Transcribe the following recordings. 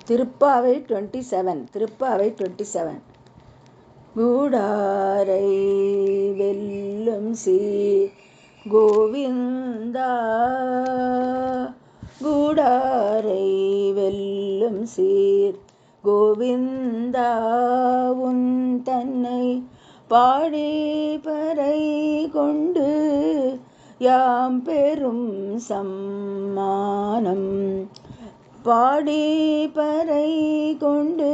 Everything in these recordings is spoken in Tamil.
திருப்பாவை 27 கூடாரை வெல்லும் சீர் கோவிந்தா, கூடாரை வெல்லும் சீர் கோவிந்தா, உன் தன்னை பாடி பறை கொண்டு யாம் பெரும் சம்மானம், பாடி பறை கொண்டு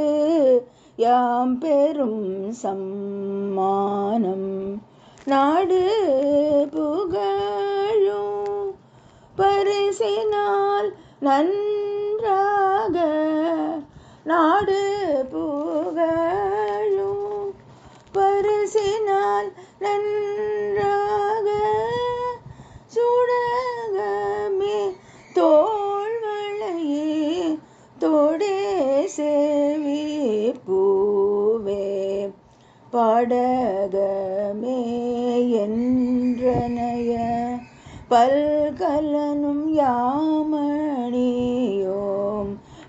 யாம் பெரும் சம்மானம், நாடு புகழும் பரிசினால் நன்றாக, நாடு புகழும் பரிசினால் நன்றாக, சுடகமே தோள்வளையே தோடே செவி பூவே, பாடகமே என்றனைய பல்கலனும் யாமணியோம்,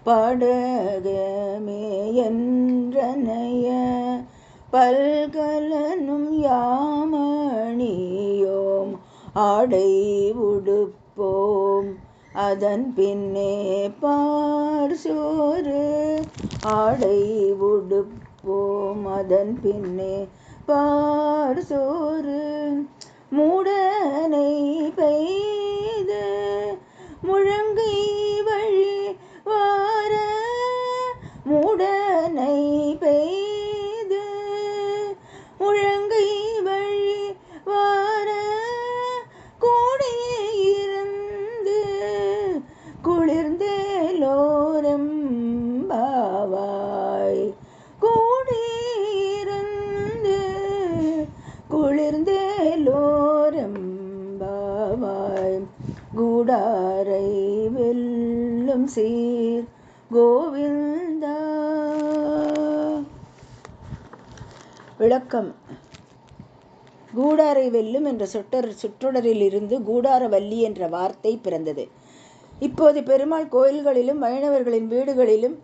பாடகமே என்றனைய பல்கலனும் யாமணியோம், ஆடை உடுப்போம் அதன் பின்னே பார்சோறு, ஆடை உடுப்போம் அதன் பின்னே பார்சோறு, மூடனை பெய்து முழங்கை வழி வார, மூடனை பெய்து முழங்கை வழி வார, கூடியே இருந்து குளிர்ந்தேலோரெம்பாவாய், கூடியிருந்து குளிர்ந்தேலோரெம்பாவாய், கூடாரை வெல்லும் சீர் கோவிந்தா. விளக்கம். கூடாரை வெல்லும் என்ற சொற்றொடரில் இருந்து கூடாரவல்லி என்ற வார்த்தை பிறந்தது. இப்போது பெருமாள் கோயில்களிலும் வைணவர்களின் வீடுகளிலும்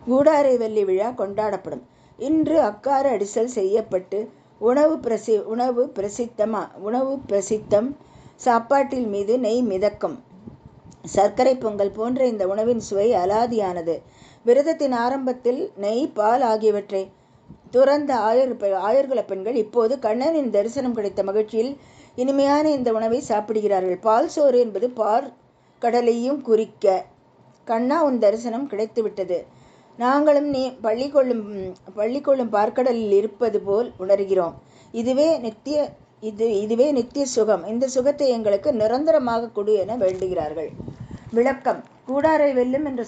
கூடாரை வள்ளி விழா கொண்டாடப்படும். இன்று அக்கார அடிசல் செய்யப்பட்டு உணவு பிரசித்தம், சாப்பாட்டில் மீது நெய் மிதக்கும், சர்க்கரை பொங்கல் போன்ற இந்த உணவின் சுவை அலாதியானது. விரதத்தின் ஆரம்பத்தில் நெய், பால் ஆகியவற்றை துறந்த ஆயர்குல பெண்கள் இப்போது கண்ணனின் தரிசனம் கிடைத்த மகிழ்ச்சியில் இனிமையான இந்த உணவை சாப்பிடுகிறார்கள். பால் சோறு என்பது பார்க்கடலையும் குறிக்க. கண்ணா, உன் தரிசனம் கிடைத்துவிட்டது, நாங்களும் நீ பள்ளிக்கொள்ளும் பார்க்கடலில் இருப்பது போல் உணர்கிறோம். இதுவே நித்திய சுகம். இந்த சுகத்தை எங்களுக்கு நிரந்தரமாக கொடு என வேண்டுகிறார்கள். விளக்கம். கூடாரை வெல்லும் என்ற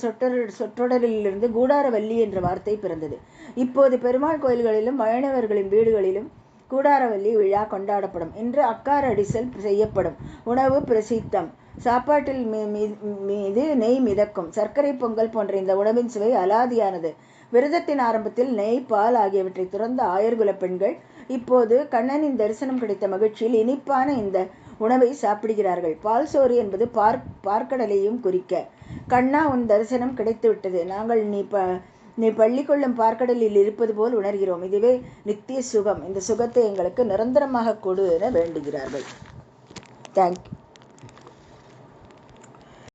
சொற்றொடரிலிருந்து கூடாரவல்லி என்ற வார்த்தை பிறந்தது. இப்போது பெருமாள் கோயில்களிலும் வைணவர்களின் வீடுகளிலும் கூடாரவல்லி விழா கொண்டாடப்படும். இன்று அக்கார அடிசல் செய்யப்படும். உணவு பிரசித்தம், சாப்பாட்டில் மீது நெய் மிதக்கும், சர்க்கரை பொங்கல் போன்ற இந்த உணவின் சுவை அலாதியானது. விரதத்தின் ஆரம்பத்தில் நெய், பால் ஆகியவற்றை துறந்த ஆயர்குல பெண்கள் இப்போது கண்ணனின் தரிசனம் கிடைத்த மகிழ்ச்சியில் இனிப்பான இந்த உணவை சாப்பிடுகிறார்கள். பால் சோறு என்பது பார்க்கடலையும் குறிக்க. கண்ணா, உன் தரிசனம் கிடைத்துவிட்டது, நாங்கள் நீ பள்ளிக்கொள்ளும் பார்க்கடலில் இருப்பது போல் உணர்கிறோம். இதுவே நித்திய சுகம். இந்த சுகத்தை எங்களுக்கு நிரந்தரமாக கொடு என வேண்டுகிறார்கள். தேங்க்யூ.